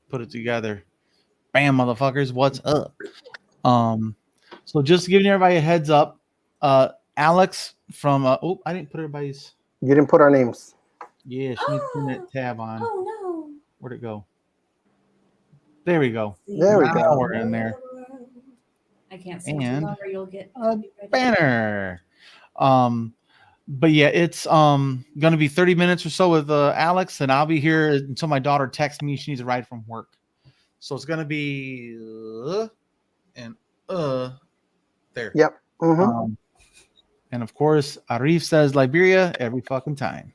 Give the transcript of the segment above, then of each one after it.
put it together. Bam, motherfuckers, what's up? So just giving everybody a heads up. Alex from I didn't put everybody's. You didn't put our names. Yeah, she needs to turn that tab on. Oh no! Where'd it go? There we go. There we Now go. we're in there. I can't see And too long, or you'll get a banner. But yeah, it's gonna be 30 minutes or so with Alex, and I'll be here until my daughter texts me she needs a ride from work. So it's gonna be and there. Yep. Mm-hmm. And of course, Arif says Liberia every fucking time.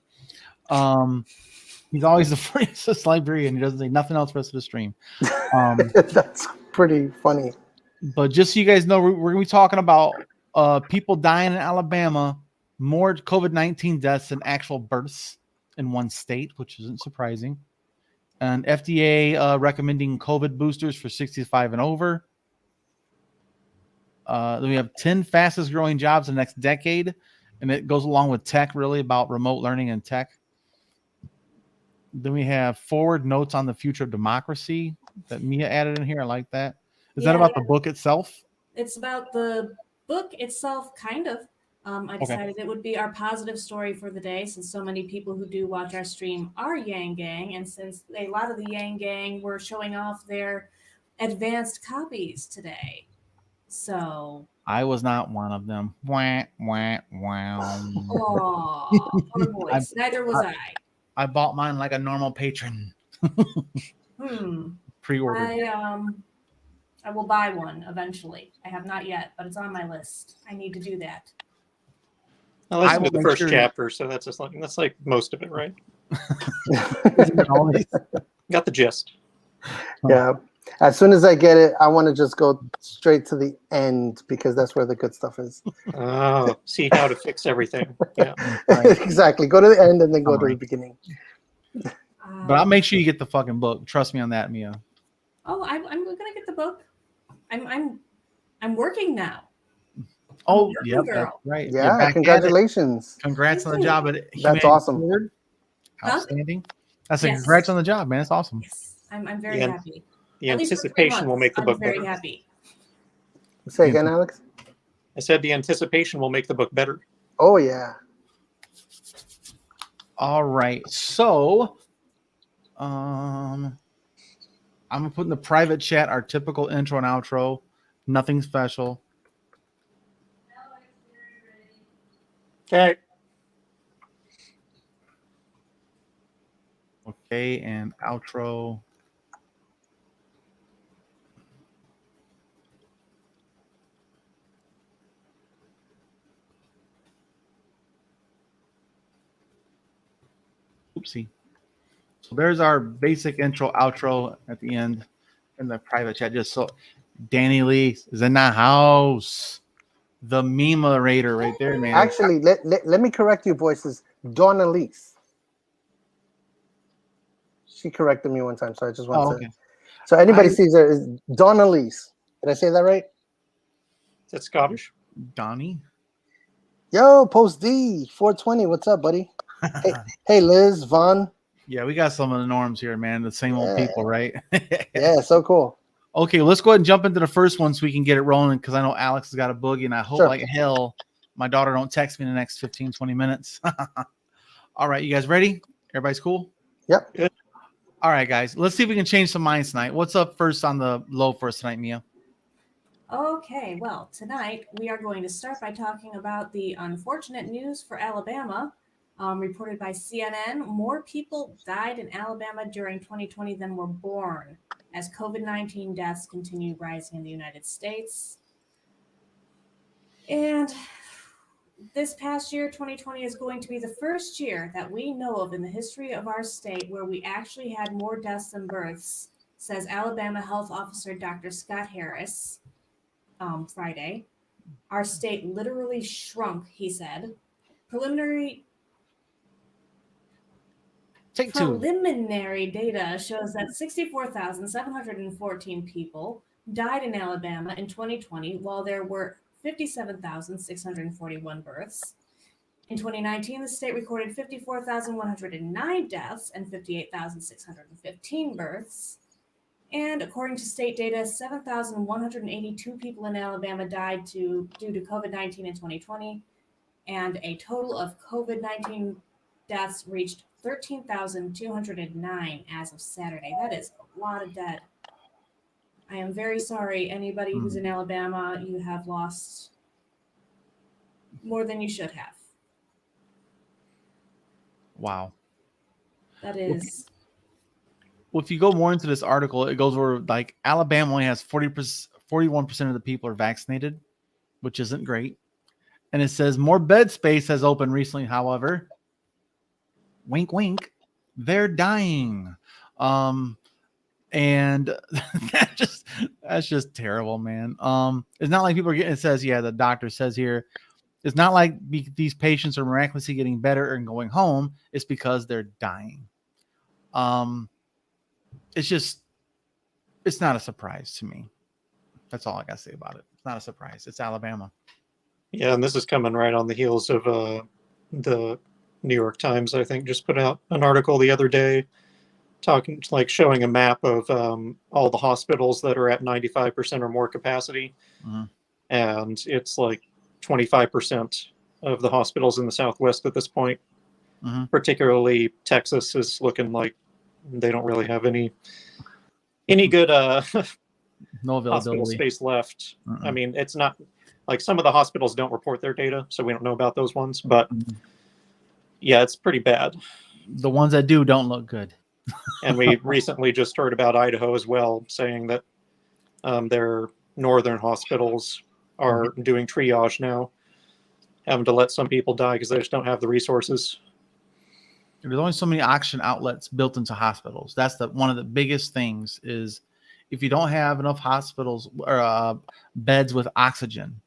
He's always the first Liberian. He doesn't say nothing else for the rest of the stream. That's pretty funny. But just so you guys know, we're gonna be talking about people dying in Alabama, more COVID-19 deaths than actual births in one state, which isn't surprising. And FDA recommending COVID boosters for 65 and over. Then we have 10 fastest growing jobs in the next decade. And it goes along with tech, really, about remote learning and tech. Then we have forward notes on the future of democracy that Mia added in here. I like that. Is that about the book itself? It's about the book itself, kind of. I decided it would be our positive story for the day, since so many people who do watch our stream are Yang Gang, and since a lot of the Yang Gang were showing off their advanced copies today. So I was not one of them. Wah, wah, wah. Oh, poor boys. Neither was I. I bought mine like a normal patron. Pre-order. I will buy one eventually. I have not yet, but it's on my list. I need to do that. I listened to the first chapter, so that's like most of it, right? Got the gist. Yeah. As soon as I get it, I want to just go straight to the end because that's where the good stuff is. Oh, see how to fix everything. Yeah. Exactly. Go to the end and then go to the beginning. But I'll make sure you get the fucking book. Trust me on that, Mia. Oh, I'm gonna get the book. I'm working now. Oh, yeah, that's right. Yeah, congratulations. Congrats on the job. That's awesome. Outstanding. That's congrats on the job, man. It's awesome. Yes, I'm very happy. The anticipation will make the book better. I'm very happy. Say again, Alex? I said the anticipation will make the book better. Oh, yeah. All right. So, I'm going to put in the private chat our typical intro and outro. Nothing special. Okay. Okay, and outro. Oopsie. So there's our basic intro, outro at the end in the private chat. Just so Danny Lee is in the house. The meme-rator right there, man. Actually, let me correct you, voices. Donna Elise. She corrected me one time, so I just want to. So anybody sees her is Donna Elise. Did I say that right? Is that Scottish? Donnie. Yo, Post D 420. What's up, buddy? hey, Liz, Vaughn. Yeah, we got some of the norms here, man. The same old people, right? Yeah, so cool. Okay, let's go ahead and jump into the first one so we can get it rolling, because I know Alex has got a boogie, and I hope like hell my daughter don't text me in the next 15, 20 minutes. All right, you guys ready? Everybody's cool? Yep. Good. All right, guys. Let's see if we can change some minds tonight. What's up first on the low for us tonight, Mia? Okay, well, tonight we are going to start by talking about the unfortunate news for Alabama. Reported by CNN, more people died in Alabama during 2020 than were born, as COVID-19 deaths continue rising in the United States. And this past year, 2020, is going to be the first year that we know of in the history of our state where we actually had more deaths than births, says Alabama Health Officer Dr. Scott Harris Friday. Our state literally shrunk, he said. Preliminary data shows that 64,714 people died in Alabama in 2020, while there were 57,641 births. In 2019, the state recorded 54,109 deaths and 58,615 births. And according to state data, 7,182 people in Alabama died due to COVID-19 in 2020, and a total of COVID-19 deaths reached 13,209 as of Saturday. That is a lot of dead. I am very sorry, anybody who's in Alabama, you have lost more than you should have. Wow. That is. Well, if you go more into this article, it goes over like Alabama only has 41% of the people are vaccinated, which isn't great. And it says more bed space has opened recently. However, wink, wink, they're dying. And that's just terrible, man. It's not like people are getting, it says, yeah, the doctor says here, it's not like these patients are miraculously getting better and going home. It's because they're dying. It's not a surprise to me. That's all I got to say about it. It's not a surprise. It's Alabama. Yeah, and this is coming right on the heels of the New York Times, I think, just put out an article the other day showing a map of all the hospitals that are at 95% or more capacity. Mm-hmm. And it's like 25% of the hospitals in the Southwest at this point. Mm-hmm. Particularly Texas is looking like they don't really have any good no hospital space left. Mm-mm. I mean, it's not like some of the hospitals don't report their data, so we don't know about those ones. But yeah, it's pretty bad. The ones that do don't look good. And we recently just heard about Idaho as well, saying that their northern hospitals are doing triage now, having to let some people die because they just don't have the resources. There's only so many oxygen outlets built into hospitals. That's one of the biggest things is if you don't have enough hospitals or beds with oxygen,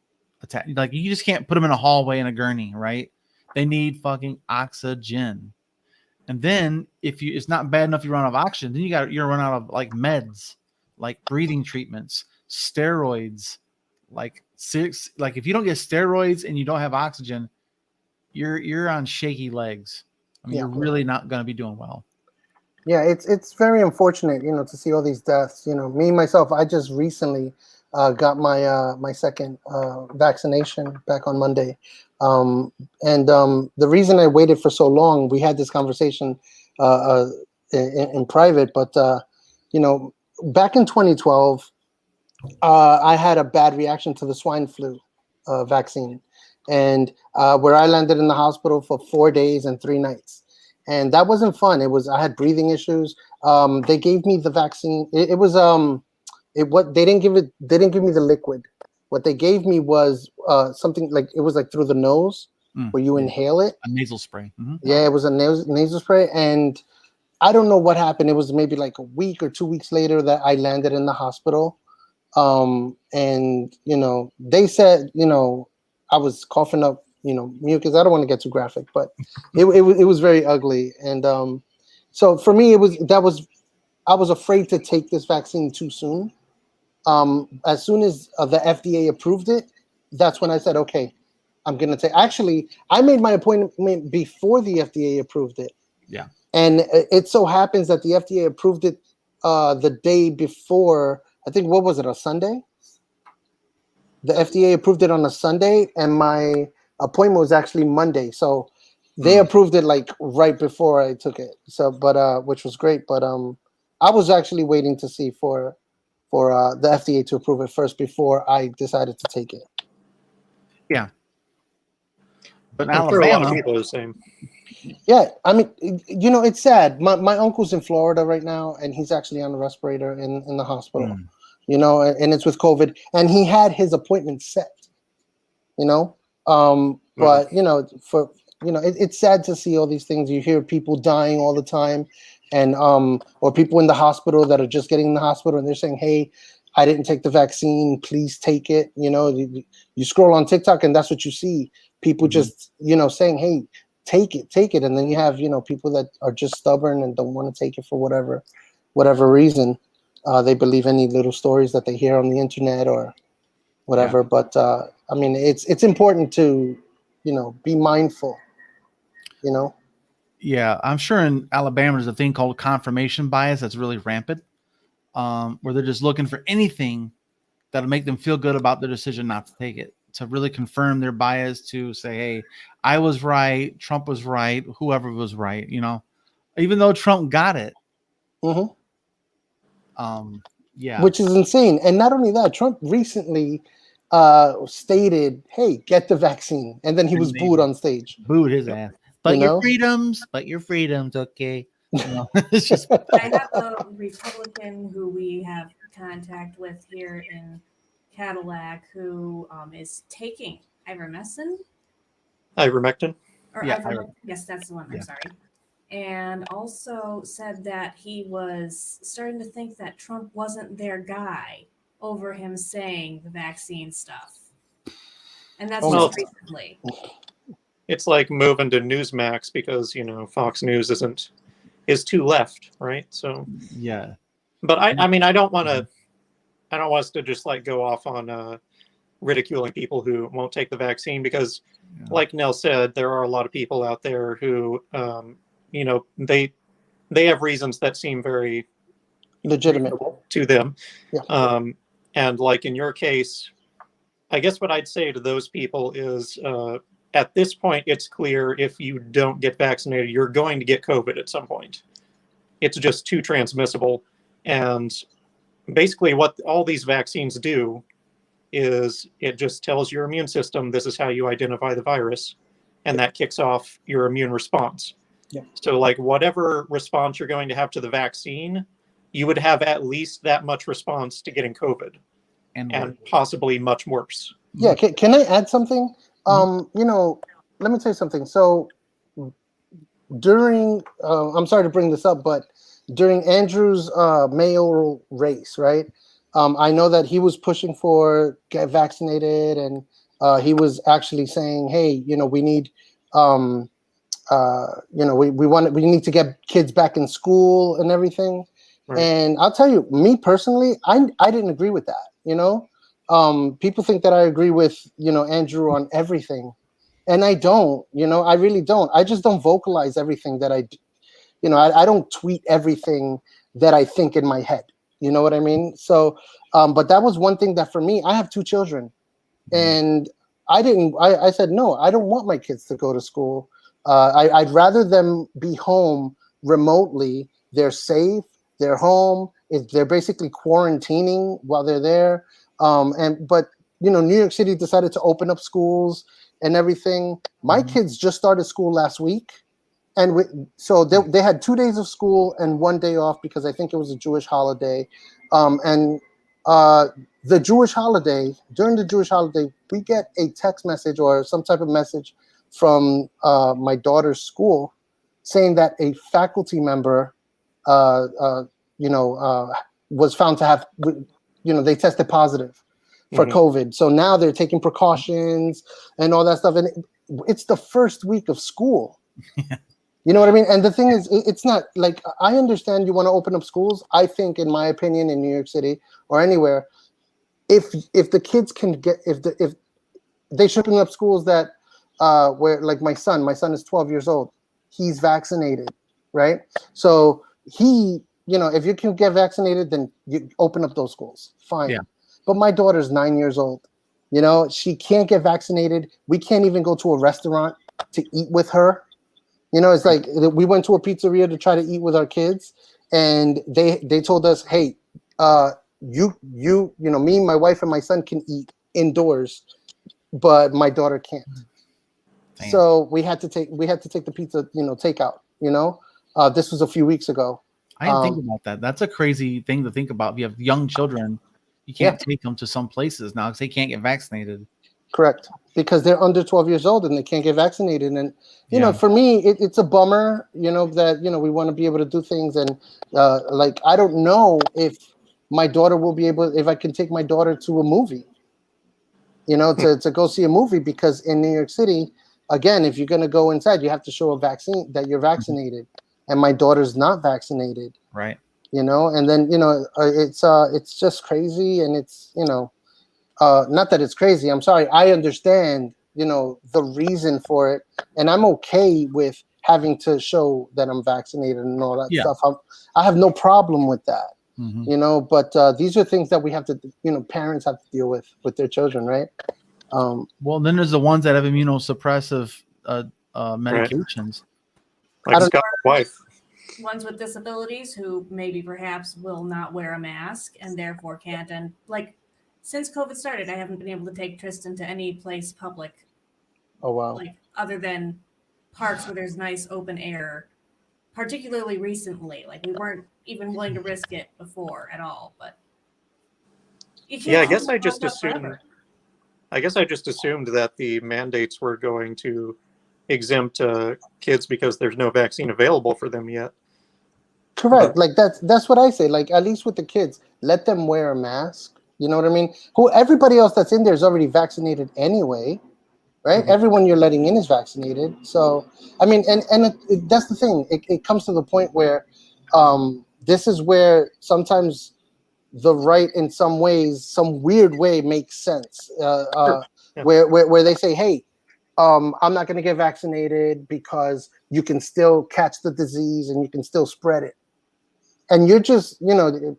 like you just can't put them in a hallway in a gurney, right? They need fucking oxygen. And then it's not bad enough you run out of oxygen, then you're run out of like meds, like breathing treatments, steroids, like if you don't get steroids and you don't have oxygen, you're on shaky legs. I mean, you're really not going to be doing well. Yeah, it's very unfortunate, to see all these deaths. Me myself, I just recently got my second vaccination back on Monday. The reason I waited for so long, we had this conversation in private, but back in 2012, I had a bad reaction to the swine flu vaccine, and where I landed in the hospital for 4 days and 3 nights. And that wasn't fun. I had breathing issues. They gave me the vaccine. They didn't give me the liquid. What they gave me was something like, it was like through the nose where you inhale it. A nasal spray. Mm-hmm. Yeah, it was a nasal spray. And I don't know what happened. It was maybe like a week or 2 weeks later that I landed in the hospital. They said, I was coughing up, mucus. I don't want to get too graphic, but it was very ugly. And so for me, I was afraid to take this vaccine too soon. As soon as the FDA approved it, that's when I said, okay, I'm going to take. Actually, I made my appointment before the FDA approved it. Yeah. And it so happens that the FDA approved it the day before. I think, what was it, a Sunday? The FDA approved it on a Sunday, and my appointment was actually Monday. So they approved it like right before I took it. So, which was great. But I was actually waiting to see for the FDA to approve it first before I decided to take it. Yeah. But I'm sure a lot of people are the same. Yeah, I mean, it's sad. My uncle's in Florida right now, and he's actually on the respirator in the hospital. And it's with COVID, and he had his appointment set. But it's sad to see all these things. You hear people dying all the time, and or people in the hospital that are just getting in the hospital, and they're saying, "Hey, I didn't take the vaccine. Please take it." You scroll on TikTok, and that's what you see. People just saying, "Hey, take it," and then you have people that are just stubborn and don't want to take it for whatever reason. They believe any little stories that they hear on the internet or whatever. Yeah. But I mean, it's important to be mindful. Yeah, I'm sure in Alabama there's a thing called confirmation bias that's really rampant. where they're just looking for anything that'll make them feel good about their decision not to take it, to really confirm their bias, to say, hey, I was right, Trump was right, whoever was right, even though Trump got it. Mm-hmm. Yeah. Which is insane. And not only that, Trump recently stated, hey, get the vaccine. And then he was booed on stage. Booed his ass. But your freedoms, okay. It's just. I have a Republican who we have contact with here in Cadillac who is taking ivermectin. Ivermectin? Or Yeah, yes, that's the one. Yeah. I'm sorry. And also said that he was starting to think that Trump wasn't their guy over him saying the vaccine stuff. And that's just recently. It's like moving to Newsmax because, Fox News is too left, right? So yeah. But I mean, I don't want us to just like go off on ridiculing people who won't take the vaccine because, like Nell said, there are a lot of people out there who, they have reasons that seem very legitimate to them. Yeah. And like in your case, I guess what I'd say to those people is, at this point, it's clear if you don't get vaccinated, you're going to get COVID at some point. It's just too transmissible. And basically what all these vaccines do is it just tells your immune system, this is how you identify the virus. And that kicks off your immune response. Yeah. So like whatever response you're going to have to the vaccine, you would have at least that much response to getting COVID and possibly much worse. Yeah. Can I add something? Let me tell you something. So during, I'm sorry to bring this up, but during Andrew's mayoral race, right? I know that he was pushing for get vaccinated, and he was actually saying, "Hey, we need, we need to get kids back in school and everything." Right. And I'll tell you, me personally, I didn't agree with that. People think that I agree with Andrew on everything, and I don't. I really don't. I just don't vocalize everything that I do. I don't tweet everything that I think in my head. You know what I mean? So, but that was one thing that for me, I have 2 children, and I said, no, I don't want my kids to go to school. I'd rather them be home remotely. They're safe. They're home. They're basically quarantining while they're there. But New York City decided to open up schools and everything. My kids just started school last week. And so they had 2 days of school and 1 day off because I think it was a Jewish holiday. The Jewish holiday, during the Jewish holiday, we get a text message or some type of message from my daughter's school saying that a faculty member, was found to have, they tested positive for COVID. So now they're taking precautions and all that stuff. And it's the first week of school. You know what I mean? And the thing is, it's not like, I understand you want to open up schools. I think, in my opinion, in New York City or anywhere, if the kids can get, if they should open up schools that where, like my son is 12 years old, he's vaccinated, right? So he, if you can get vaccinated, then you open up those schools, fine. Yeah. But my daughter's 9 years old. She can't get vaccinated. We can't even go to a restaurant to eat with her. It's like we went to a pizzeria to try to eat with our kids, and they told us, hey, me, my wife, and my son can eat indoors, but my daughter can't. Damn. So we had to take the pizza, takeout. This was a few weeks ago. I didn't think about that. That's a crazy thing to think about. If you have young children, you can't take them to some places now because they can't get vaccinated. Correct. Because they're under 12 years old and they can't get vaccinated. And, for me, it's a bummer, that, we want to be able to do things. And I don't know if my daughter will be able, if I can take my daughter to a movie, to go see a movie, because in New York City, again, if you're going to go inside, you have to show a vaccine that you're vaccinated. And my daughter's not vaccinated. Right. And then, it's just crazy. And it's, not that it's crazy. I'm sorry. I understand, the reason for it, and I'm okay with having to show that I'm vaccinated and all that stuff. I have no problem with that. Mhm. you know. But these are things that we have to, you know, parents have to deal with their children, right? Well, then there's the ones that have immunosuppressive Right. medications. I Like don't Scott's wife. Ones with disabilities who maybe perhaps will not wear a mask and therefore can't. And like, since COVID started, I haven't been able to take Tristan to any place public, Oh wow. like other than parks where there's nice open air. Particularly recently, like we weren't even willing to risk it before at all. But you can't Yeah, I keep guess it I just locked up assumed. forever. I guess I just assumed that the mandates were going to exempt kids because there's no vaccine available for them yet. Correct. But Like that's what I say. Like at least with the kids, let them wear a mask. You know what I mean? Who everybody else that's in there is already vaccinated anyway, right? Mhm. Everyone you're letting in is vaccinated. So I mean, and that's the thing. It comes to the point where this is where sometimes the right, in some ways, some weird way, makes sense. Sure. Yeah. Where they say, hey, I'm not going to get vaccinated because you can still catch the disease and you can still spread it. And you're just, you know,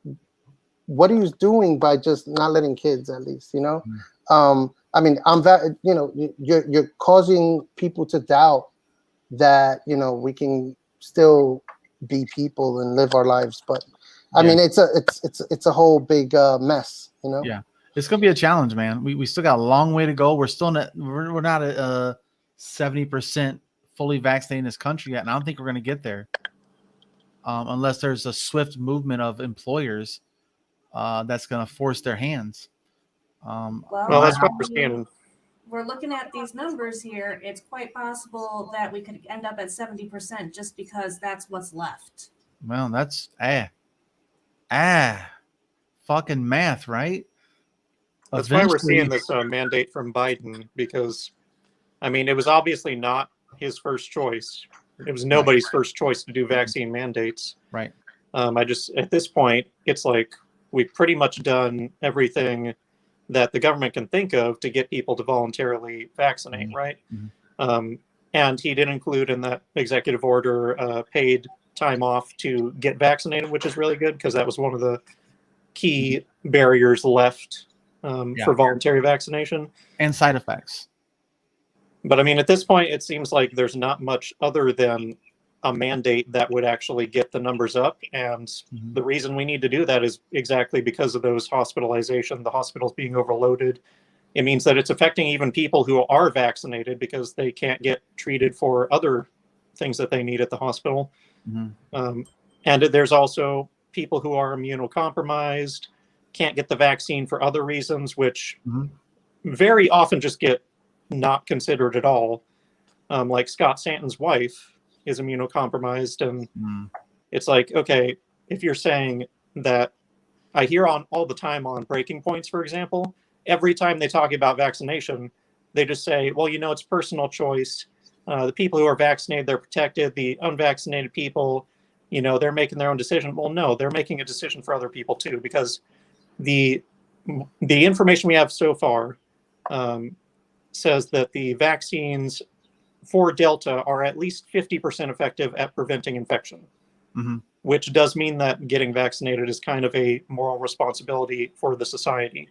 what are you doing by just not letting kids, at least, you know? I mean, you know, you're causing people to doubt that, you know, we can still be people and live our lives. But I Yeah. mean, it's a whole big mess, you know? Yeah, it's gonna be a challenge, man. We still got a long way to go. We're not at 70% fully vaccinated in this country yet, and I don't think we're gonna get there unless there's a swift movement of employers that's gonna force their hands. Well, Well, that's what I we're mean, seeing. we're looking at these numbers here. It's quite possible that we could end up at 70% just because that's what's left. Well, that's fucking math, right? That's why we're seeing Eventually, this mandate from Biden because, I mean, it was obviously not his first choice. It was nobody's first choice to do vaccine mandates. right? I just, at this point, it's like we've pretty much done everything that the government can think of to get people to voluntarily vaccinate, right? Mhm. And he did include in that executive order paid time off to get vaccinated, which is really good because that was one of the key barriers left Yeah. for voluntary vaccination. And side effects. But I mean, at this point, it seems like there's not much other than a mandate that would actually get the numbers up. And Mhm. the reason we need to do that is exactly because of those hospitalization, the hospitals being overloaded. It means that it's affecting even people who are vaccinated because they can't get treated for other things that they need at the hospital. Mhm. And there's also people who are immunocompromised, can't get the vaccine for other reasons, which Mhm. very often just get not considered at all. Like Scott Stanton's wife is immunocompromised, and Mhm. it's like, okay, if you're saying that, I hear on all the time on Breaking Points, for example, every time they talk about vaccination, they just say, well, you know, it's personal choice. The people who are vaccinated, they're protected. The unvaccinated people, you know, they're making their own decision. Well, no, they're making a decision for other people too, because the information we have so far says that the vaccines for Delta are at least 50% effective at preventing infection, Mhm. which does mean that getting vaccinated is kind of a moral responsibility for the society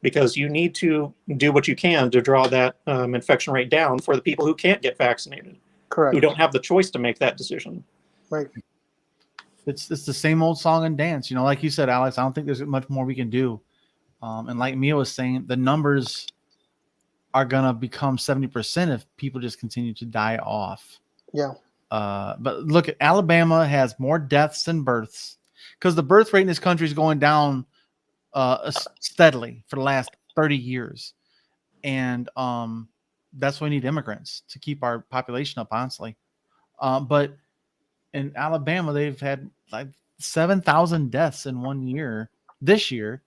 because you need to do what you can to draw that infection rate down for the people who can't get vaccinated, Correct. who don't have the choice to make that decision. Right. It's the same old song and dance. You know, like you said, Alex, I don't think there's much more we can do. And like Mia was saying, the numbers are gonna become 70% if people just continue to die off. Yeah. But look, Alabama has more deaths than births because the birth rate in this country is going down steadily for the last 30 years, and that's why we need immigrants to keep our population up, honestly. But in Alabama, they've had like 7,000 deaths in 1 year this year,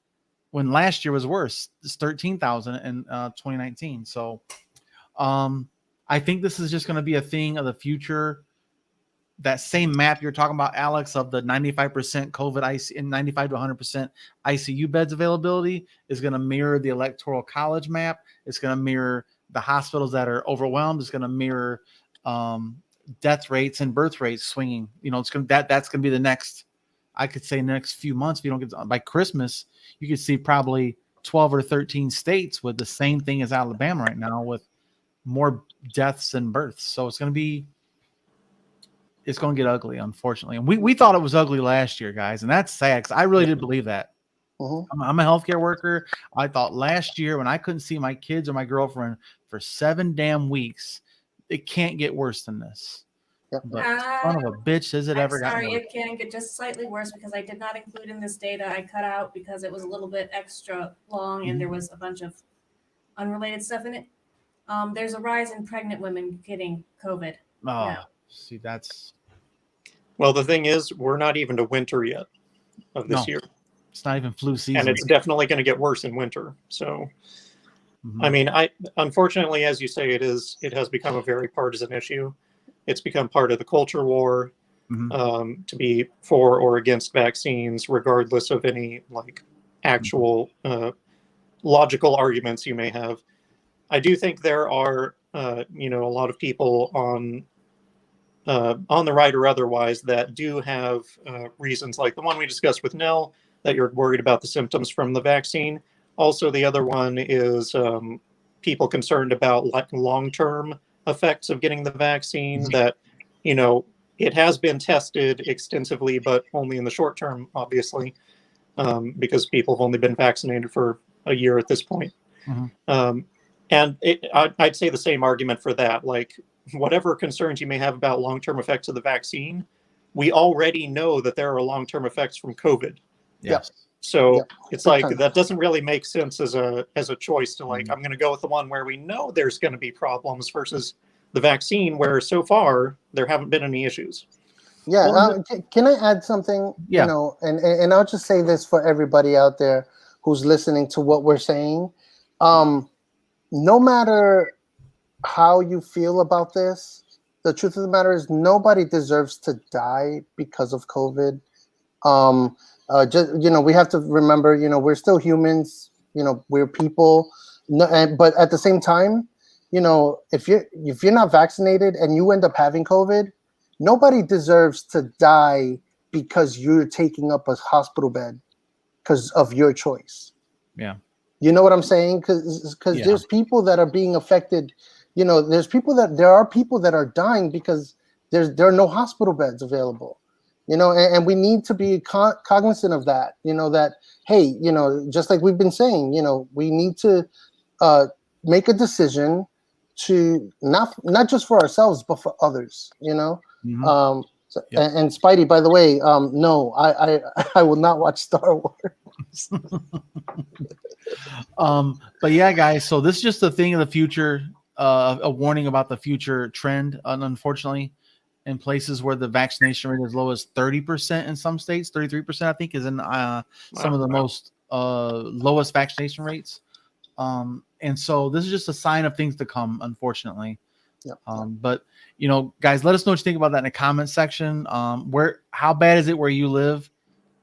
when last year was worse. It's 13,000 in 2019. So I think this is just going to be a thing of the future. That same map you're talking about, Alex, of the 95% COVID IC and 95 to 100% ICU beds availability is going to mirror the Electoral College map. It's going to mirror the hospitals that are overwhelmed. It's going to mirror death rates and birth rates swinging. You know, it's going that's going to be the next I could say next few months, if you don't get by Christmas, you could see probably 12 or 13 states with the same thing as Alabama right now, with more deaths and births. So it's going to get ugly, unfortunately. And we thought it was ugly last year, guys. And that's sad, because I really did believe that. I'm a healthcare worker. I thought last year, when I couldn't see my kids or my girlfriend for 7 damn weeks, it can't get worse than this. Yep. But son of a bitch, has it I'm ever gotten sorry, worse? it can get just slightly worse, because I did not include in this data. I cut out because it was a little bit extra long and there was a bunch of unrelated stuff in it. There's a rise in pregnant women getting COVID. Oh, now. see, that's Well, the thing is, we're not even to winter yet of this year. It's not even flu season. And it's definitely going to get worse in winter. So, I mean, unfortunately, as you say, it has become a very partisan issue. It's become part of the culture war, to be for or against vaccines, regardless of any like actual logical arguments you may have. I do think there are, a lot of people on the right or otherwise that do have reasons, like the one we discussed with Nell, that you're worried about the symptoms from the vaccine. Also, the other one is people concerned about long-term effects of getting the vaccine, that, it has been tested extensively, but only in the short term, obviously, because people have only been vaccinated for a year at this point. And I'd say the same argument for that. Like, whatever concerns you may have about long-term effects of the vaccine, we already know that there are long-term effects from COVID. Yes. So it's like, that doesn't really make sense as a choice to like, I'm going to go with the one where we know there's going to be problems versus the vaccine where so far there haven't been any issues. Yeah. Can I add something? Yeah. And I'll just say this for everybody out there who's listening to what we're saying. No matter how you feel about this, the truth of the matter is nobody deserves to die because of COVID. We have to remember, we're still humans, we're people. But at the same time, if you're not vaccinated and you end up having COVID, nobody deserves to die because you're taking up a hospital bed because of your choice. Yeah. You know what I'm saying? Because there's people that are being affected. There are people that are dying because there are no hospital beds available. And we need to be cognizant of that. That, hey, just like we've been saying, we need to make a decision to not just for ourselves but for others. And Spidey, by the way, no, I will not watch Star Wars. But yeah, guys, so this is just a thing of the future, a warning about the future trend. And unfortunately, in places where the vaccination rate is as low as 30% in some states, 33%, I think, is in some of the most lowest vaccination rates. And so this is just a sign of things to come, unfortunately. But guys, let us know what you think about that in the comment section. How bad is it where you live?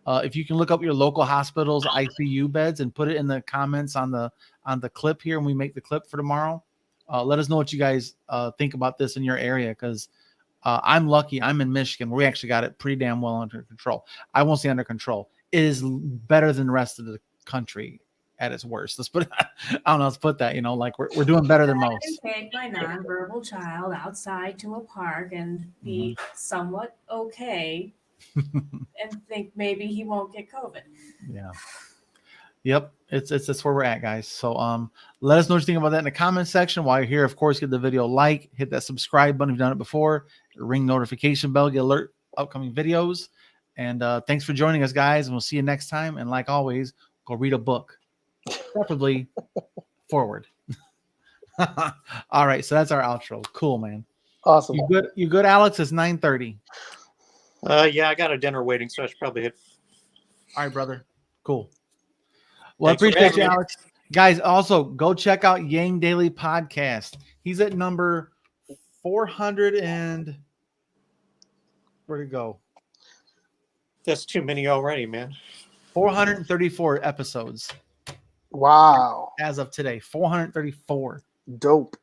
If you can look up your local hospital's ICU beds and put it in the comments on the clip here, and we make the clip for tomorrow, let us know what you guys think about this in your area, because I'm lucky. I'm in Michigan. We actually got it pretty damn well under control. I won't say under control. It is better than the rest of the country at its worst. Let's put it, I don't know. Let's put that, like we're doing better than most. I can take my nonverbal child outside to a park and be somewhat okay and think maybe he won't get COVID. Yeah. Yep. It's where we're at, guys. So let us know what you think about that in the comment section. While you're here, of course, give the video a like, hit that subscribe button if you've done it before, ring notification bell, get alert upcoming videos. And thanks for joining us, guys. And we'll see you next time. And like always, go read a book, preferably forward. All right. So that's our outro. Cool, man. Awesome. You good, Alex? It's 9:30. Yeah, I got a dinner waiting, so I should probably hit. All right, brother. Cool. Well, Thanks for appreciate you, having me. Alex. Guys, also go check out Yang Daily Podcast. He's at number 400 and where'd it go? That's too many already, man. 434 episodes. Wow. As of today, 434. Dope.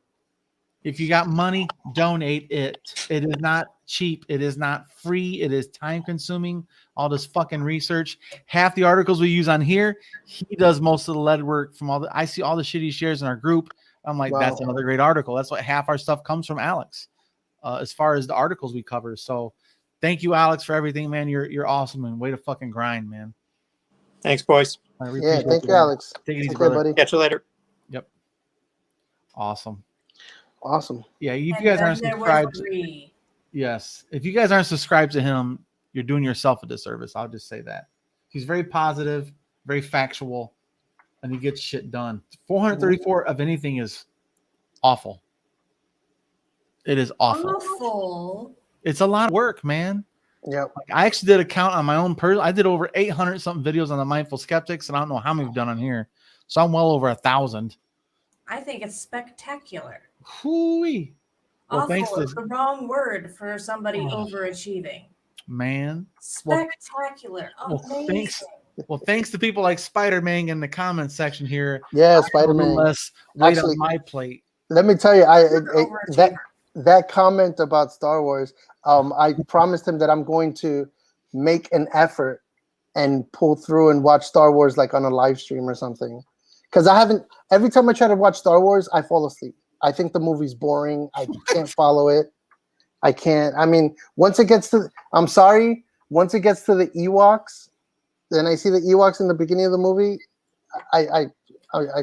If you got money, donate it. It is not cheap. It is not free. It is time consuming. All this fucking research. Half the articles we use on here, he does most of the lead work from all the. I see all the shit he shares in our group. I'm like, Wow. that's another great article. That's what half our stuff comes from Alex, as far as the articles we cover. So, thank you, Alex, for everything, man. You're awesome and way to fucking grind, man. Thanks, boys. I really Yeah, appreciate thank you, man. Alex. Take it easy, Okay, brother. buddy. Catch you later. Yep. Awesome. Awesome. Yeah, if you And guys then aren't there was subscribed, Bree. yes, if you guys aren't subscribed to him, you're doing yourself a disservice. I'll just say that. He's very positive, very factual, and he gets shit done. 434 of anything is awful. It is awful. Awful. It's a lot of work, man. Yep. Like, I actually did a count on my own person. I did over 800 something videos on the Mindful Skeptics, and I don't know how many we've done on here. So I'm well over 1,000. I think it's spectacular. Hooey. Well, thanks Awful to is the wrong word for somebody Oh. overachieving. man. Well, Spectacular. well, Amazing. thanks to people like Spider-Man in the comments section here. Yeah, I have a Spider-Man. little less weight Actually, on my plate. Let me tell you, Overachiever. that comment about Star Wars, I promised him that I'm going to make an effort and pull through and watch Star Wars like on a live stream or something. Because I haven't. Every time I try to watch Star Wars, I fall asleep. I think the movie's boring. I can't follow it. I can't. I mean, once it gets to, I'm sorry. Once it gets to the Ewoks, then I see the Ewoks in the beginning of the movie. I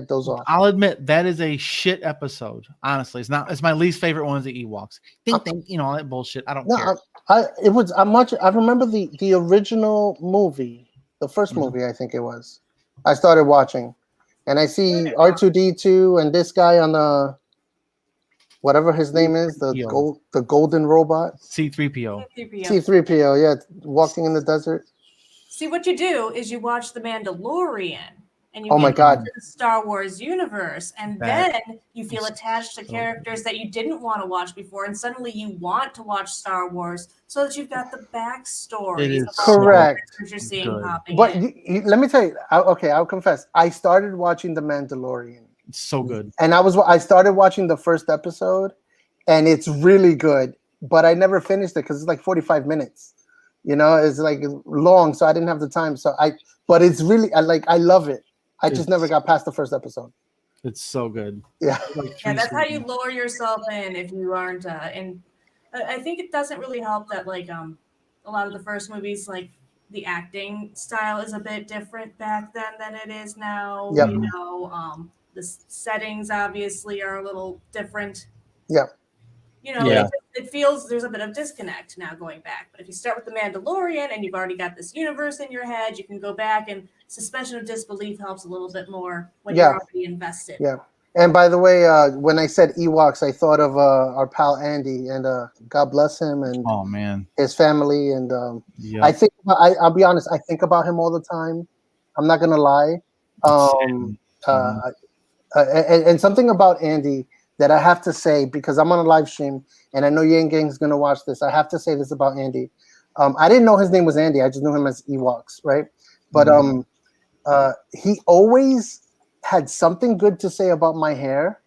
doze off. I'll admit that is a shit episode. Honestly, it's not. It's my least favorite one. Is the Ewoks. Think, all that bullshit. I don't care. I remember the original movie, the first movie, I think it was. I started watching, and I see R2D2 and this guy on the whatever his name is, the golden robot, C-3PO. C-3PO, yeah, walking in the desert. See, what you do is you watch The Mandalorian, and you Oh my get God. into the Star Wars universe, and That then you feel attached to characters that you didn't want to watch before, and suddenly you want to watch Star Wars so that you've got the It backstories is of all the correct. characters you're seeing good. popping But in. let me tell you, I'll confess, I started watching The Mandalorian. It's so good. And I started watching the first episode, and it's really good, but I never finished it because it's like 45 minutes. It's like long, so I didn't have the time. But it's really, I love it. I just never got past the first episode. It's so good. Yeah. Like Yeah, that's how you seasons. lure yourself in if you aren't in. I think it doesn't really help that a lot of the first movies, like the acting style is a bit different back then than it is now. Yep. The settings obviously are a little different. Yep. Yeah. It feels there's a bit of disconnect now going back. But if you start with The Mandalorian and you've already got this universe in your head, you can go back, and suspension of disbelief helps a little bit more when you're already invested. Yeah. And by the way, when I said Ewoks, I thought of our pal Andy, and God bless him and Oh man. his family. And Yeah. I think I'll be honest, I think about him all the time. I'm not gonna lie. And something about Andy that I have to say, because I'm on a live stream and I know Yang Gang's gonna watch this. I have to say this about Andy. I didn't know his name was Andy. I just knew him as Ewoks, right? But he always had something good to say about my hair,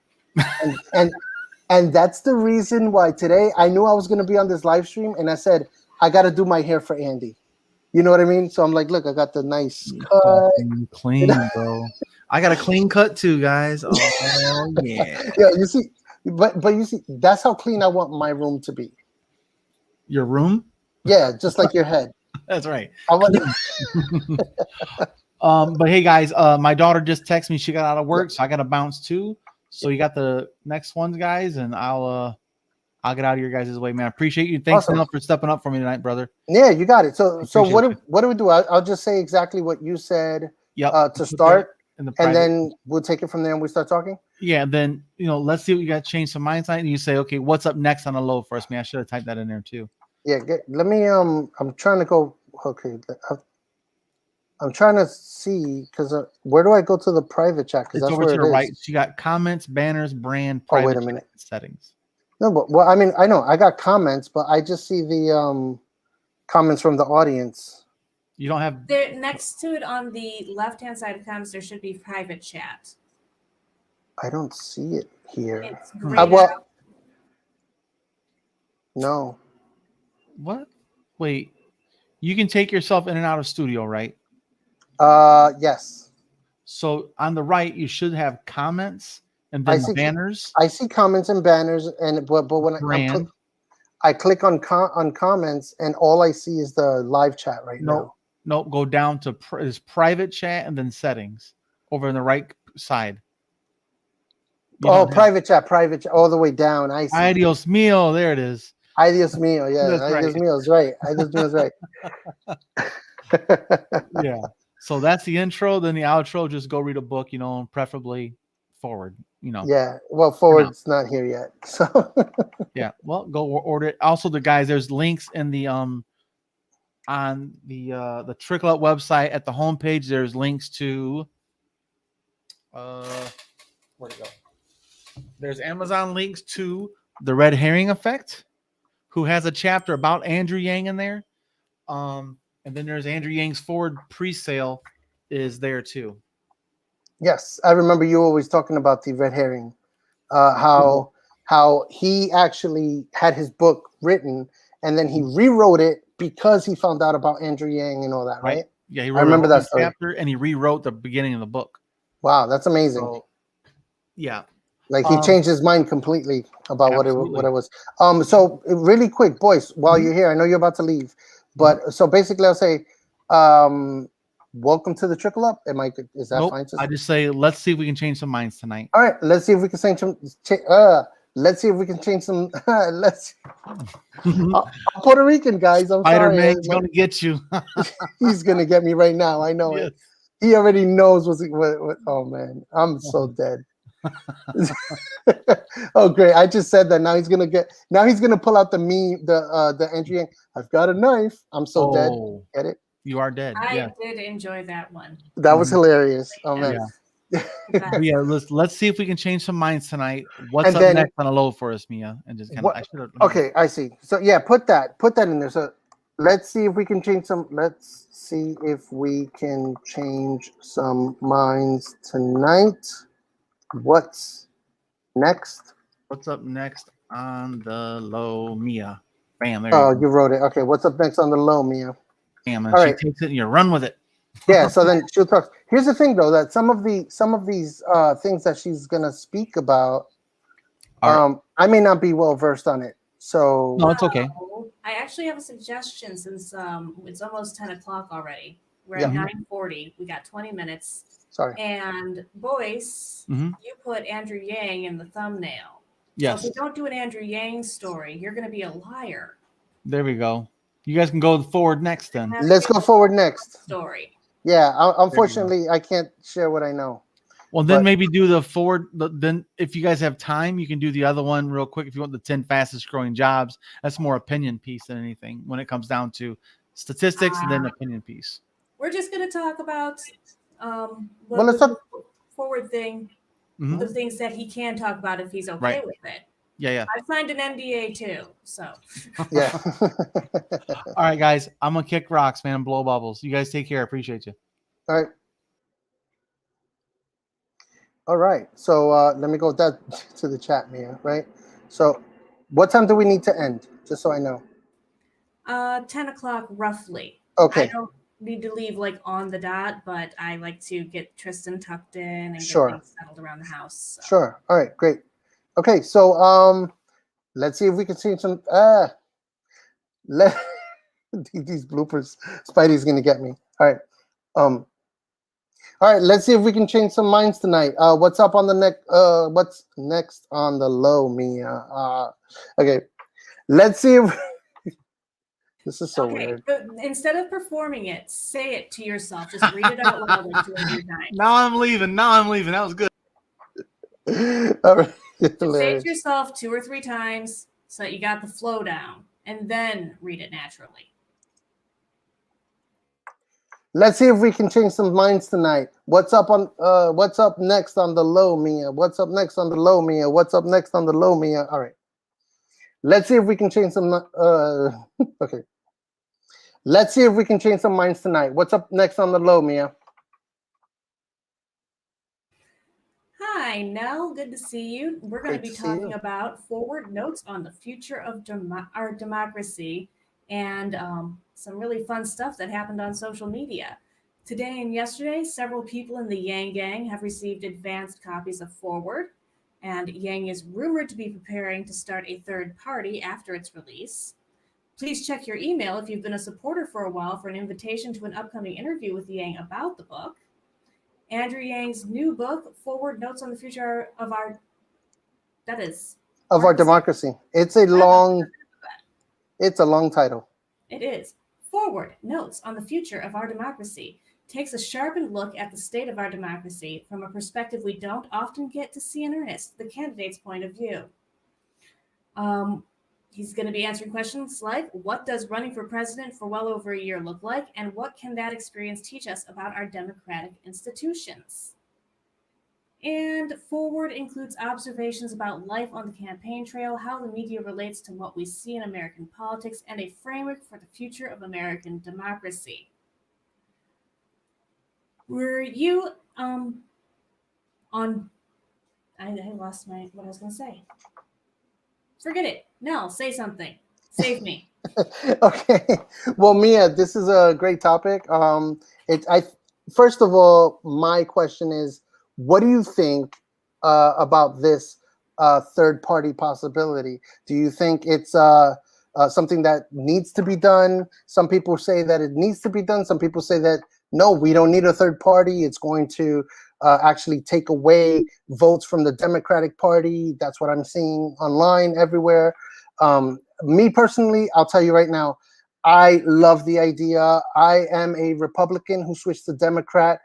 and that's the reason why today I knew I was gonna be on this live stream, and I said I got to do my hair for Andy. You know what I mean? So I'm like, look, I got the nice cut, clean, bro. I got a clean cut too, guys. Oh yeah. Yeah, you see, but you see, that's how clean I want my room to be. Your room? Yeah, just like your head. That's right. I want. But hey guys, my daughter just texted me she got out of work, so I got to bounce too. So you got the next ones, guys, and I'll get out of your guys' way, man. I appreciate you. Thanks enough for stepping up for me tonight, brother. Yeah, you got it. So what do we do? I'll just say exactly what you said. To start. And then we'll take it from there and we start talking. Yeah, then let's see what you got to change some minds tonight. And you say, okay, what's up next on the low for us, man? I should have typed that in there too. Yeah, let me I'm trying to go. Okay, I'm trying to see because where do I go to the private chat? Because it's that's over where to the it right. is. So you got comments, banners, brand, private wait a minute. settings. No, but I mean, I know I got comments, but I just see the comments from the audience. You don't have there next to it on the left-hand side of comments. There should be private chat. I don't see it here. It's grayed well, out. no. What? Wait, you can take yourself in and out of studio, right? Yes. So on the right, you should have comments and I then see. banners, I see comments and banners, and but when brand. I click on comments, and all I see is the live chat right No, now. no, go down to is private chat and then settings over on the right side. You Oh, don't have private chat, all the way down. I see. Adios mio. There it is. Adios mio. Yeah, That's right. adios mio is right. Adios mio is right. Yeah. So that's the intro. Then the outro, just go read a book, preferably forward, Yeah. Well, forward's not here yet. So Yeah. Well, go order it. Also, the guys, there's links in the on the Trickle Up website at the homepage. There's links to where'd it go? There's Amazon links to the Red Herring Effect, who has a chapter about Andrew Yang in there. And then there's Andrew Yang's Forward pre-sale is there too. yes, I remember you always talking about the red herring. How he actually had his book written and then he rewrote it because he found out about Andrew Yang and all that, right? Yeah, he I wrote remember that story. chapter and he rewrote the beginning of the book. Wow, that's amazing. So, yeah. Like he changed his mind completely about what it was. So really quick, boys, while you're here, I know you're about to leave, but so basically I'll say, welcome to the Trickle Up. Is that fine? I just say let's see if we can change some minds tonight. All right, let's see if we can change some. Let's see if we can change some. I'm Puerto Rican, guys. I'm Spider-Man's gonna get you. He's gonna get me right now. I know it. He already knows what. Oh man, I'm so dead. Oh great! I just said that. Now he's gonna pull out the meme, the entry. I've got a knife. I'm so dead. Get it? You are dead. I did enjoy that one. That was hilarious. Oh man. Yeah. Let's see if we can change some minds tonight. What's up next on a low for us, Mia? And just kind of. Okay, I see. So yeah, put that in there. So let's see if we can change some. Let's see if we can change some minds tonight. What's next? What's up next on the low, Mia? Bam. There you you wrote it. Okay. What's up next on the low, Mia? Bam. And she takes it and you run with it. Yeah. So then she'll talk. Here's the thing, though, that some of these things that she's gonna speak about, I may not be well versed on it. So no, it's okay. I actually have a suggestion since it's almost 10 o'clock already. We're at 9:40. We got 20 minutes. Sorry. And Boyce, you put Andrew Yang in the thumbnail. Yes. So if you don't do an Andrew Yang story, you're going to be a liar. There we go. You guys can go forward next then. Let's go forward next. Story. Yeah. Unfortunately, I can't share what I know. Well, then maybe do the forward. Then if you guys have time, you can do the other one real quick. If you want the 10 fastest growing jobs, that's more opinion piece than anything when it comes down to statistics and then opinion piece. We're just going to talk about let's talk forward thing, the things that he can talk about if he's okay with it. Yeah. I signed an NDA too, so. Yeah. All right, guys. I'm gonna kick rocks, man. Blow bubbles. You guys take care. I appreciate you. All right. All right. So let me go to the chat, Mia. Right. So, what time do we need to end? Just so I know. 10 o'clock roughly. Okay. I don't need to leave like on the dot, but I like to get Tristan tucked in and get things settled around the house. So. Sure. All right. Great. Okay. So let's see if we can see some. These bloopers. Spidey's gonna get me. All right. All right. Let's see if we can change some minds tonight. What's up on the neck? What's next on the low, Mia? Okay. Let's see if. This is so weird. But instead of performing it, say it to yourself. Just read it out loud like 2 or 3 times. Now I'm leaving. That was good. All right. Say it to yourself 2 or 3 times so that you got the flow down, and then read it naturally. Let's see if we can change some minds tonight. What's up next on the low, Mia? What's up next on the low, Mia? What's up next on the low, Mia? All right. Let's see if we can change some okay. Let's see if we can change some minds tonight. What's up next on the low, Mia? Hi, Nell. Good to see you. We're going to be talking about forward notes on the future of our democracy and some really fun stuff that happened on social media. Today and yesterday, several people in the Yang Gang have received advanced copies of Forward, and Yang is rumored to be preparing to start a third party after its release. Please check your email if you've been a supporter for a while for an invitation to an upcoming interview with Yang about the book. Andrew Yang's new book, Forward Notes on the Future of Our Democracy. It's a long title. It is. Forward Notes on the Future of Our Democracy takes a sharpened look at the state of our democracy from a perspective we don't often get to see in earnest, the candidate's point of view. He's going to be answering questions like, what does running for president for well over a year look like, and what can that experience teach us about our democratic institutions? And Forward includes observations about life on the campaign trail, how the media relates to what we see in American politics, and a framework for the future of American democracy. Were you on? I lost what I was going to say. Forget it. Nell, say something. Save me. Okay. Well, Mia, this is a great topic. First of all, my question is, what do you think about this third-party possibility? Do you think it's something that needs to be done? Some people say that it needs to be done. Some people say that, no, we don't need a third party. It's going to actually take away votes from the Democratic Party. That's what I'm seeing online everywhere. Me personally, I'll tell you right now, I love the idea. I am a Republican who switched to Democrat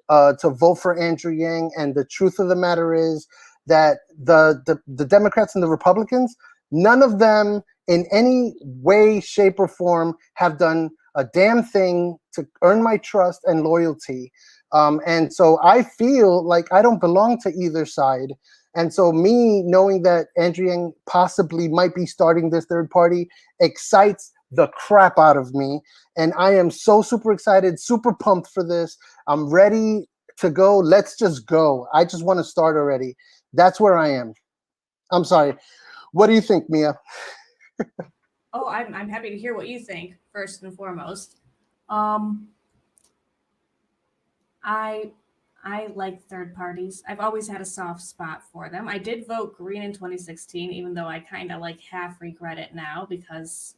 to vote for Andrew Yang. And the truth of the matter is that the Democrats and the Republicans, none of them in any way, shape, or form have done a damn thing to earn my trust and loyalty. And so I feel like I don't belong to either side. And so me knowing that Andrew Yang possibly might be starting this third party excites the crap out of me. And I am so super excited, super pumped for this. I'm ready to go. Let's just go. I just want to start already. That's where I am. I'm sorry. What do you think, Mia? Oh, I'm happy to hear what you think, first and foremost. I like third parties. I've always had a soft spot for them. I did vote Green in 2016, even though I kind of like half regret it now because,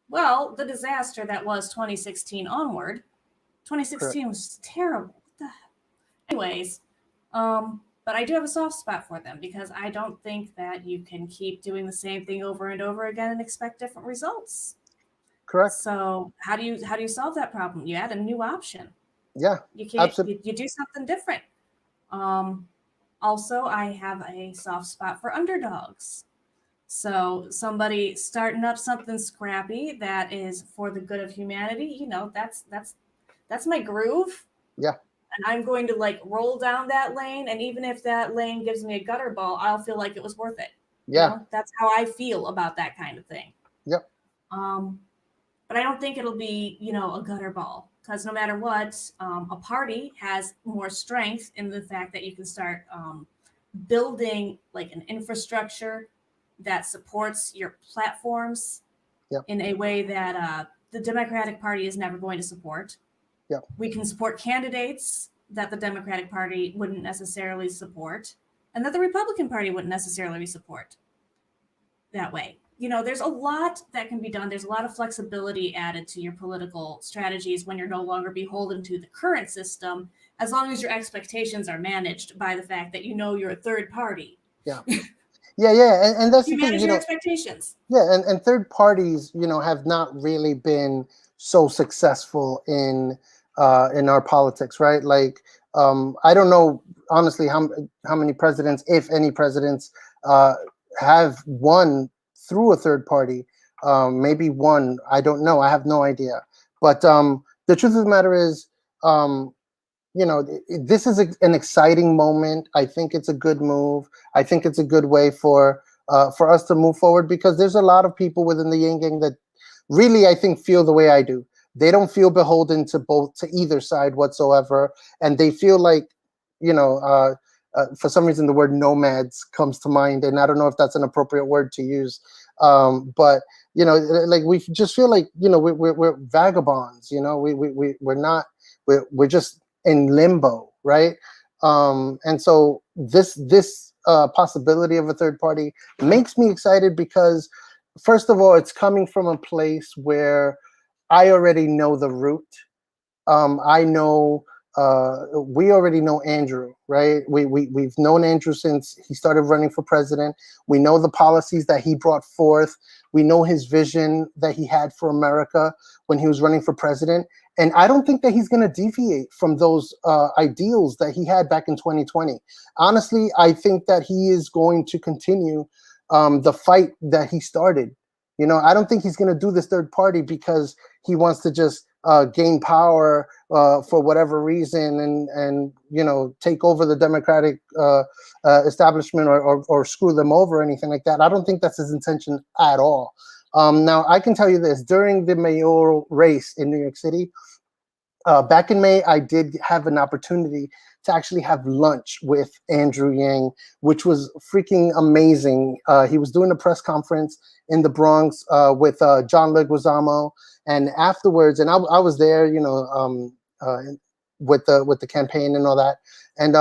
well, the disaster that was 2016 onward. 2016 was terrible. Anyways, but I do have a soft spot for them because I don't think that you can keep doing the same thing over and over again and expect different results. Correct. So how do you solve that problem? You add a new option. Yeah, you can't. You do something different. Also, I have a soft spot for underdogs. So somebody starting up something scrappy that is for the good of humanity. You know, that's my groove. Yeah. And I'm going to like roll down that lane, and even if that lane gives me a gutter ball, I'll feel like it was worth it. Yeah. You know? That's how I feel about that kind of thing. Yep. But I don't think it'll be, a gutter ball, because no matter what, a party has more strength in the fact that you can start building like an infrastructure that supports your platforms in a way that the Democratic Party is never going to support. Yep. We can support candidates that the Democratic Party wouldn't necessarily support, and that the Republican Party wouldn't necessarily support that way. There's a lot that can be done. There's a lot of flexibility added to your political strategies when you're no longer beholden to the current system, as long as your expectations are managed by the fact that you're a third party. Yeah. Yeah. And that's you the thing, manage your expectations. Yeah. And third parties, have not really been so successful in our politics, right? Like, I don't know, honestly, how many presidents, if any presidents, have won through a third party. Maybe one, I don't know. I have no idea. But the truth of the matter is, this is an exciting moment. I think it's a good move. I think it's a good way for us to move forward, because there's a lot of people within the Yang Gang that really, I think, feel the way I do. They don't feel beholden to either side whatsoever. And they feel like, for some reason, the word nomads comes to mind. And I don't know if that's an appropriate word to use. But like we just feel like we're vagabonds. We're not. We're just in limbo, right? And so this possibility of a third party makes me excited because, first of all, it's coming from a place where I already know the route. I know we already know Andrew, right? We've known Andrew since he started running for president. We know the policies that he brought forth. We know his vision that he had for America when he was running for president. And I don't think that he's going to deviate from those ideals that he had back in 2020. Honestly, I think that he is going to continue the fight that he started. I don't think he's going to do this third party because he wants to just gain power for whatever reason and take over the Democratic establishment or screw them over or anything like that. I don't think that's his intention at all. Now, I can tell you this: during the mayoral race in New York City, back in May, I did have an opportunity to actually have lunch with Andrew Yang, which was freaking amazing. He was doing a press conference in the Bronx with John Leguizamo, and afterwards, and I was there, with the campaign and all that. And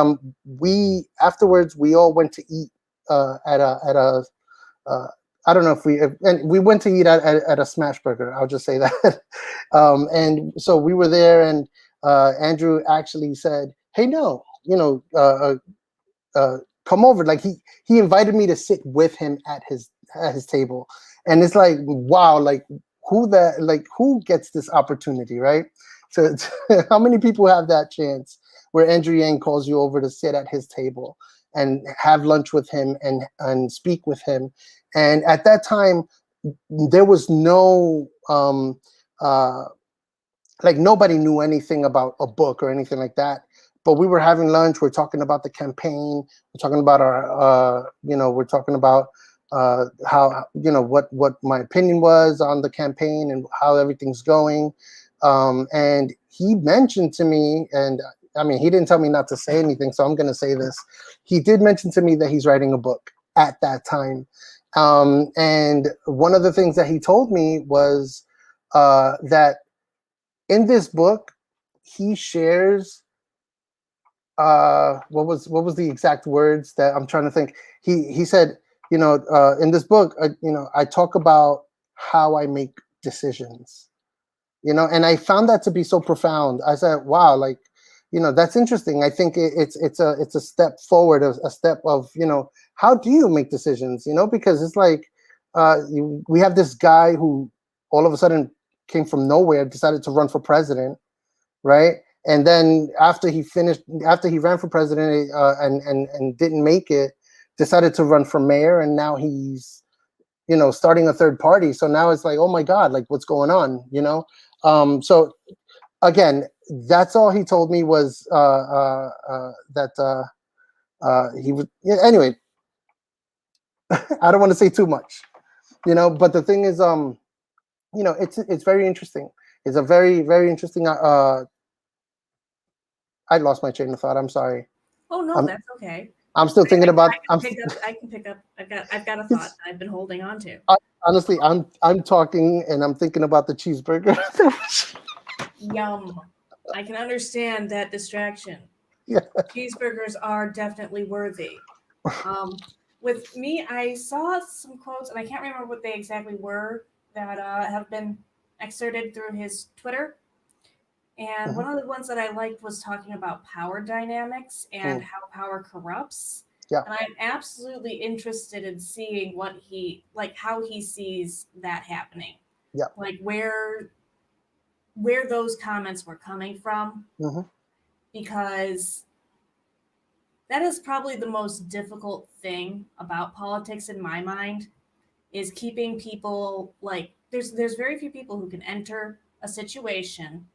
we afterwards we all went to eat at a I don't know if and we went to eat at a Smash Burger. I'll just say that. And so we were there, and Andrew actually said, "Hey, no, come over." Like he invited me to sit with him at his table, and it's like, wow, like who gets this opportunity, right? So how many people have that chance where Andrew Yang calls you over to sit at his table and have lunch with him and speak with him? And at that time, there was no like nobody knew anything about a book or anything like that. But we were having lunch. We're talking about the campaign. We're talking about our, we're talking about how, what my opinion was on the campaign and how everything's going. And he mentioned to me, and I mean, he didn't tell me not to say anything, so I'm going to say this. He did mention to me that he's writing a book at that time. And one of the things that he told me was that in this book, he shares what was the exact words that I'm trying to think. He said, in this book, I talk about how I make decisions, and I found that to be so profound. I said, wow, like, that's interesting. I think it's a step forward, a step of, how do you make decisions? Because it's like we have this guy who all of a sudden came from nowhere, decided to run for president, right? And then after he ran for president and didn't make it, decided to run for mayor, and now he's starting a third party. So now it's like, oh my God, like what's going on? So again, that's all he told me was that he would. Anyway, I don't want to say too much, But the thing is, it's very interesting. It's a very, very interesting. I lost my train of thought. I'm sorry. Oh no, that's okay. I'm still thinking about. I can pick up. I've got a thought that I've been holding on to. Honestly, I'm talking and I'm thinking about the cheeseburger. Yum. I can understand that distraction. Yeah. Cheeseburgers are definitely worthy. With me, I saw some quotes, and I can't remember what they exactly were that have been excerpted through his Twitter. And one of the ones that I liked was talking about power dynamics and how power corrupts. Yeah. And I'm absolutely interested in seeing how he sees that happening. Yeah. Like where those comments were coming from. Mm-hmm. Because that is probably the most difficult thing about politics in my mind, is keeping people there's very few people who can enter a situation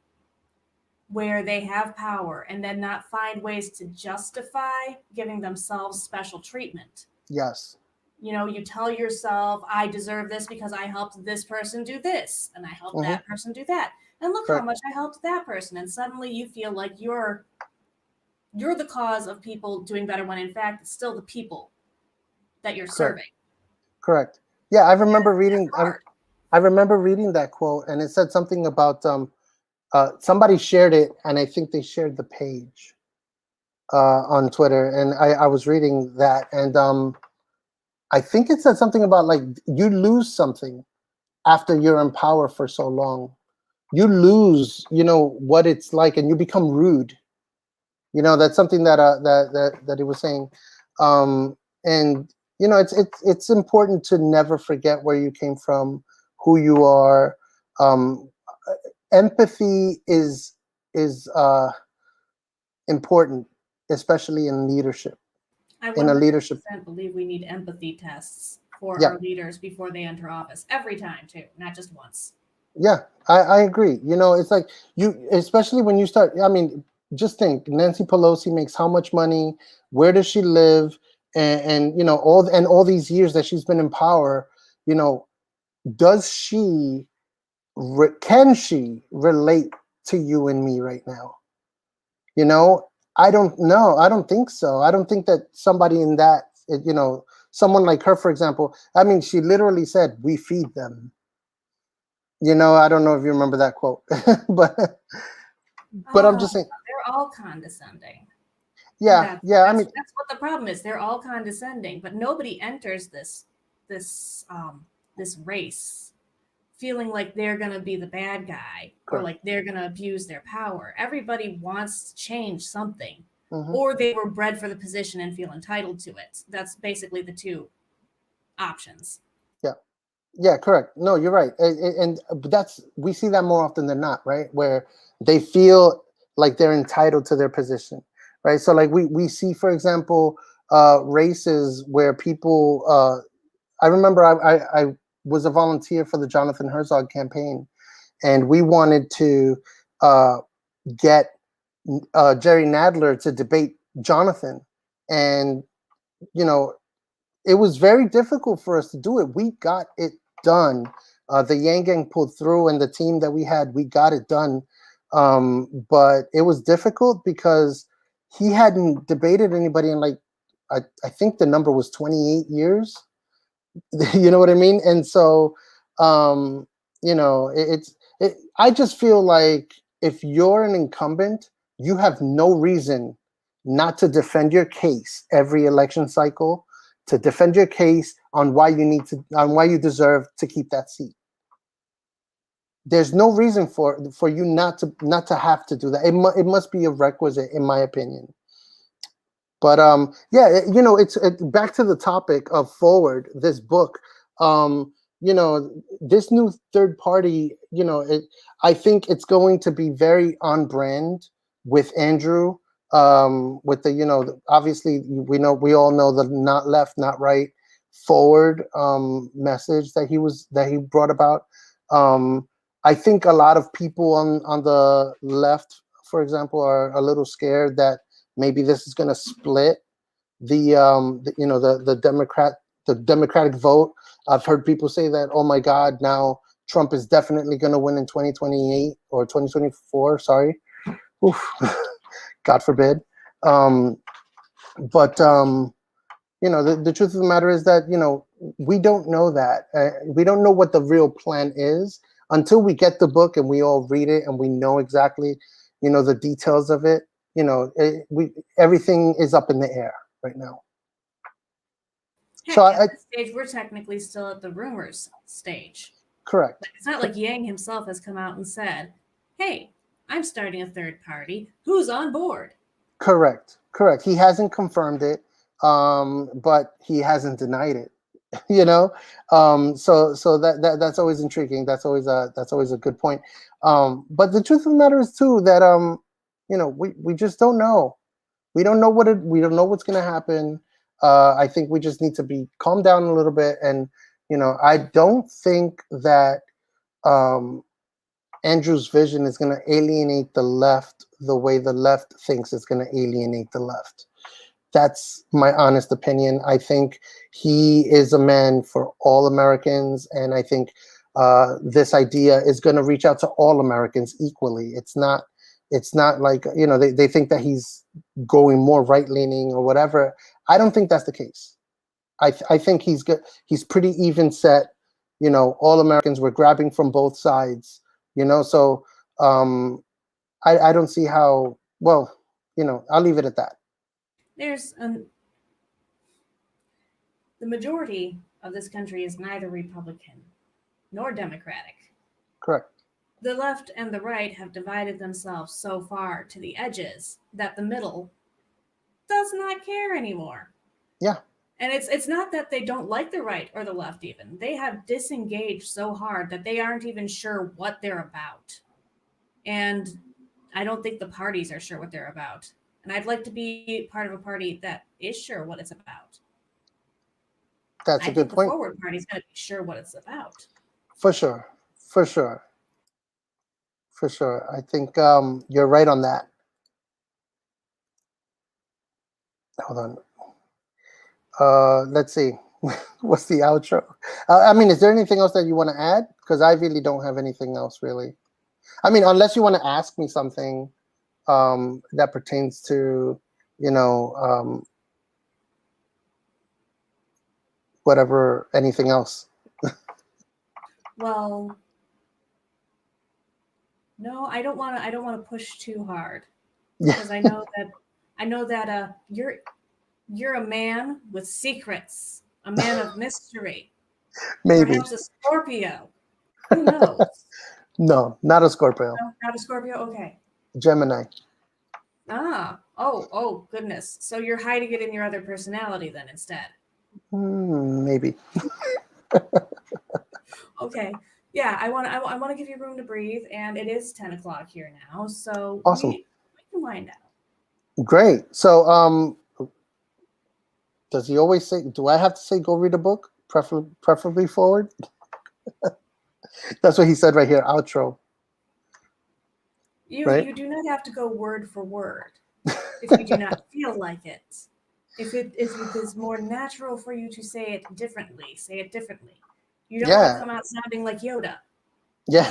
where they have power and then not find ways to justify giving themselves special treatment. Yes. You tell yourself, I deserve this because I helped this person do this, and I helped that person do that. And look how much I helped that person. And suddenly you feel like you're the cause of people doing better, when in fact it's still the people that you're serving. Correct. Yeah, I remember reading. That's hard. I remember reading that quote, and it said something about somebody shared it, and I think they shared the page on Twitter, and I was reading that, and I think it said something about like you lose something after you're in power for so long. You lose, what it's like, and you become rude. That's something that that he was saying, and it's important to never forget where you came from, who you are. Um, Empathy is important, especially in leadership. I In a leadership, 100% believe we need empathy tests for yeah, our leaders before they enter office. Every time, too, not just once. yeah, I agree. It's like especially when you start. I mean, just think, Nancy Pelosi makes how much money? Where does she live? And all these years that she's been in power, you know, does she can she relate to you and me right now? I don't know. I don't think so. I don't think that somebody in that, someone like her, for example. I mean, she literally said, "We feed them." I don't know if you remember that quote, but I'm Oh, just saying, they're all condescending. yeah, That's yeah. I that's mean, that's what the problem is. They're all condescending, but nobody enters this this race feeling like they're gonna be the bad guy or correct. like they're gonna abuse their power. Everybody wants to change something, Hmm. or they were bred for the position and feel entitled to it. That's basically the two options. Yeah, yeah, correct. No, you're right, but that's we see that more often than not, right? Where they feel like they're entitled to their position, right? So, like we see, for example, races where people. I remember I was a volunteer for the Jonathan Herzog campaign, and we wanted to uh, get Jerry Nadler to debate Jonathan, and you know it was very difficult for us to do it. We got it done. The Yang Gang pulled through, and the team that we had, we got it done. But it was difficult because he hadn't debated anybody in like I think the number was 28 years. You know what I mean? And so, I just feel like if you're an incumbent, you have no reason not to defend your case every election cycle, to defend your case on why you deserve to keep that seat. There's no reason for you not to have to do that. It must be a requisite, in my opinion. But yeah, back to the topic of Forward, this book. This new third party, I think it's going to be very on brand with Andrew. With the, obviously we all know the not left, not right, forward message that he brought about. I think a lot of people on the left, for example, are a little scared that maybe this is going to split the Democratic vote. I've heard people say that, oh my God, now Trump is definitely going to win in 2028 or 2024. Sorry, oof, God forbid. Um, but the truth of the matter is that we don't know that. We don't know what the real plan is until we get the book and we all read it and we know exactly the details of it. Everything is up in the air right now. So Heck, at this stage, we're technically still at the rumors stage. correct. It's not like Yang himself has come out and said, "Hey, I'm starting a third party. Who's on board?" Correct. He hasn't confirmed it, but he hasn't denied it. So that's always intriguing. That's always a good point. But the truth of the matter is too that we just don't know. We don't know we don't know what's going to happen. I think we just need to be calm down a little bit, and I don't think that Andrew's vision is going to alienate the left the way the left thinks it's going to alienate the left. That's my honest opinion. I think he is a man for all Americans, and I think this idea is going to reach out to all Americans equally. It's not like they think that he's going more right leaning or whatever. I don't think that's the case. I think he's good. He's pretty even set. You know, all Americans were grabbing from both sides. You know, so I don't see how. Well, you know, I'll leave it at that. There's the majority of this country is neither Republican nor Democratic. Correct. The left and the right have divided themselves so far to the edges that the middle does not care anymore. Yeah. And it's not that they don't like the right or the left even. They have disengaged so hard that they aren't even sure what they're about. And I don't think the parties are sure what they're about. And I'd like to be part of a party that is sure what it's about. That's a good The point. Forward Party's got to be sure what it's about. For sure. For sure. For sure. I think you're right on that. Hold on. Let's see. What's the outro? I mean, is there anything else that you want to add? Because I really don't have anything else, really. I mean, unless you want to ask me something that pertains to, you know, whatever, anything else. Well, no, I don't want to push too hard because I know that you're a man with secrets, a man of mystery, Maybe. perhaps a Scorpio. Who knows? No, not a Scorpio. No, not a Scorpio. Okay. Gemini. Oh, goodness. So you're hiding it in your other personality then instead. Maybe. Okay. Yeah, I want to give you room to breathe, and it is 10 o'clock here now, so Awesome. we can wind down. Great. So, does he always say? Do I have to say go read a book, preferably forward? That's what he said right here. Outro. You Right? you do not have to go word for word if you do not feel like it. If it is more natural for you to say it differently, say it differently. You don't want to come out sounding like Yoda. Yeah.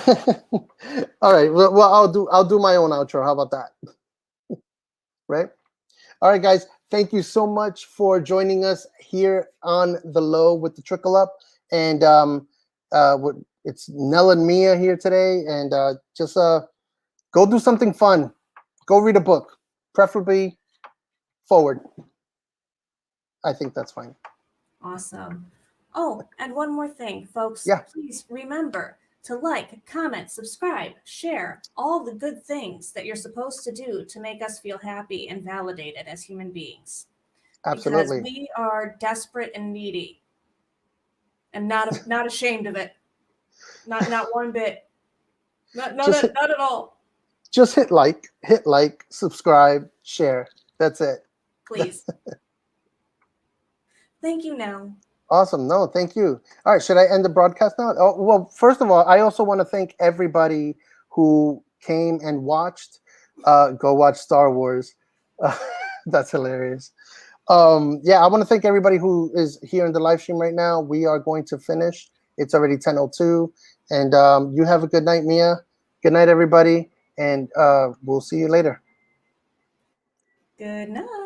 All right. Well, I'll do my own outro. How about that? Right. All right, guys. Thank you so much for joining us here on the low with the Trickle Up, and it's Nell and Mia here today, and just go do something fun. Go read a book, preferably forward. I think that's fine. Awesome. Oh, and one more thing, folks. Yeah. Please remember to like, comment, subscribe, share all the good things that you're supposed to do to make us feel happy and validated as human beings. Absolutely. Because we are desperate and needy, and not ashamed of it. Not one bit. Not at all. Just hit like, subscribe, share. That's it. Please. Thank you, Nell. Awesome. No, thank you. All right. Should I end the broadcast now? Oh, well, first of all, I also want to thank everybody who came and watched. Go watch Star Wars. That's hilarious. Yeah, I want to thank everybody who is here in the live stream right now. We are going to finish. It's already 10:02. And you have a good night, Mia. Good night, everybody. And we'll see you later. Good night.